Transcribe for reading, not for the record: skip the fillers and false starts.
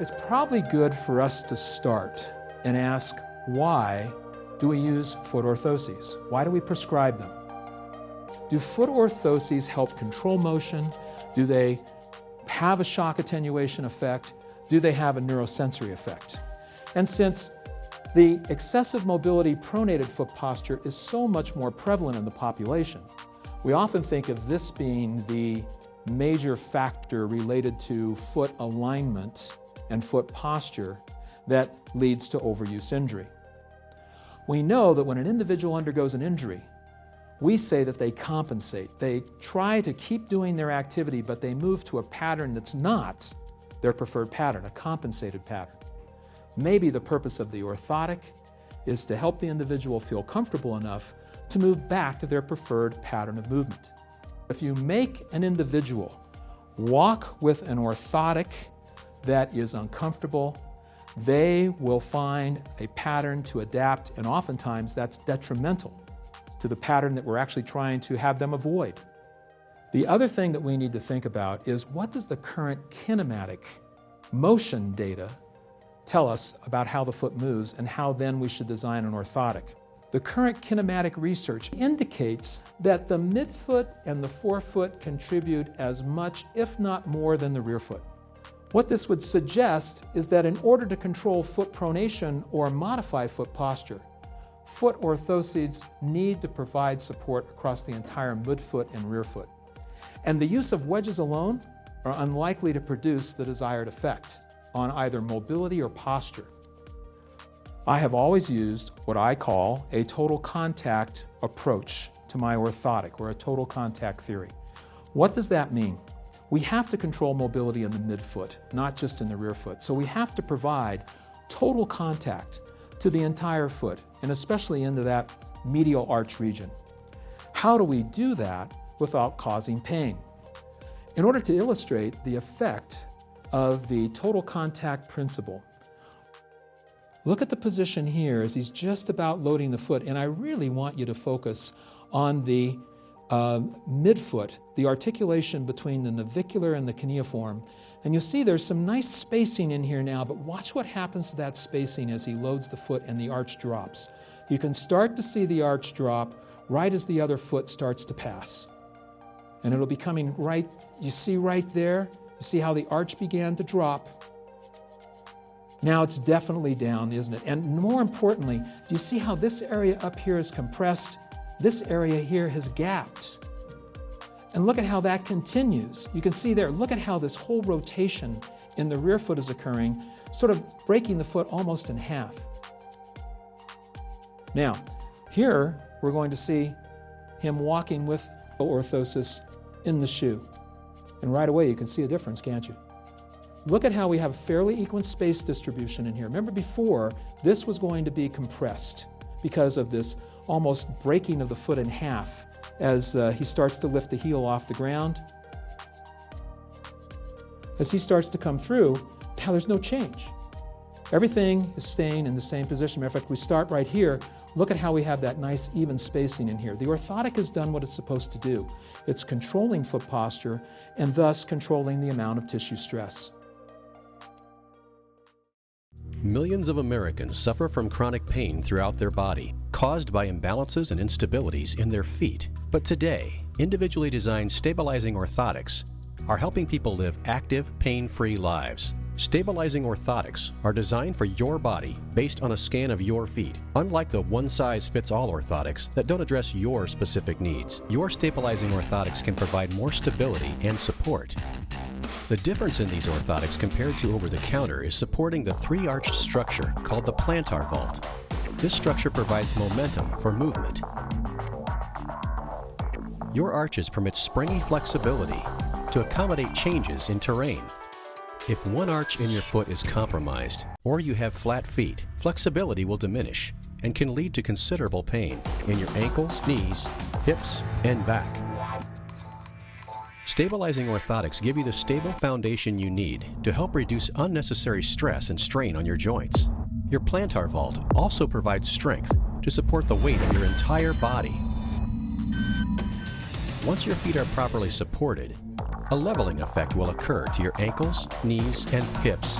It's probably good for us to start and ask, why do we use foot orthoses? Why do we prescribe them? Do foot orthoses help control motion? Do they have a shock attenuation effect? Do they have a neurosensory effect? And since the excessive mobility pronated foot posture is so much more prevalent in the population, we often think of this being the major factor related to foot alignment and foot posture that leads to overuse injury. We know that when an individual undergoes an injury, we say that they compensate. They try to keep doing their activity, but they move to a pattern that's not their preferred pattern, a compensated pattern. Maybe the purpose of the orthotic is to help the individual feel comfortable enough to move back to their preferred pattern of movement. If you make an individual walk with an orthotic that is uncomfortable, they will find a pattern to adapt, and oftentimes that's detrimental to the pattern that we're actually trying to have them avoid. The other thing that we need to think about is, what does the current kinematic motion data tell us about how the foot moves and how then we should design an orthotic? The current kinematic research indicates that the midfoot and the forefoot contribute as much, if not more, than the rear foot. What this would suggest is that in order to control foot pronation or modify foot posture, foot orthoses need to provide support across the entire midfoot and rear foot. And the use of wedges alone are unlikely to produce the desired effect on either mobility or posture. I have always used what I call a total contact approach to my orthotic, or a total contact theory. What does that mean? We have to control mobility in the midfoot, not just in the rear foot. So we have to provide total contact to the entire foot, and especially into that medial arch region. How do we do that without causing pain? In order to illustrate the effect of the total contact principle, look at the position here as he's just about loading the foot, and I really want you to focus on the midfoot, the articulation between the navicular and the cuneiform. And you'll see there's some nice spacing in here now, but watch what happens to that spacing as he loads the foot and the arch drops. You can start to see the arch drop right as the other foot starts to pass. And it'll be coming right, you see right there, you see how the arch began to drop. Now it's definitely down, isn't it? And more importantly, do you see how this area up here is compressed? This area here has gapped. And look at how that continues. You can see there, look at how this whole rotation in the rear foot is occurring, sort of breaking the foot almost in half. Now, here we're going to see him walking with orthosis in the shoe. And right away you can see a difference, can't you? Look at how we have fairly equal space distribution in here. Remember before, this was going to be compressed because of this almost breaking of the foot in half as he starts to lift the heel off the ground. As he starts to come through, now there's no change. Everything is staying in the same position. Matter of fact, we start right here. Look at how we have that nice even spacing in here. The orthotic has done what it's supposed to do. It's controlling foot posture and thus controlling the amount of tissue stress. Millions of Americans suffer from chronic pain throughout their body, caused by imbalances and instabilities in their feet. But today, individually designed stabilizing orthotics are helping people live active, pain-free lives. Stabilizing orthotics are designed for your body based on a scan of your feet. Unlike the one-size-fits-all orthotics that don't address your specific needs, your stabilizing orthotics can provide more stability and support. The difference in these orthotics compared to over-the-counter is supporting the three-arched structure called the plantar vault. This structure provides momentum for movement. Your arches permit springy flexibility to accommodate changes in terrain. If one arch in your foot is compromised, or you have flat feet, flexibility will diminish and can lead to considerable pain in your ankles, knees, hips, and back. Stabilizing orthotics give you the stable foundation you need to help reduce unnecessary stress and strain on your joints. Your plantar vault also provides strength to support the weight of your entire body. Once your feet are properly supported, a leveling effect will occur to your ankles, knees, and hips,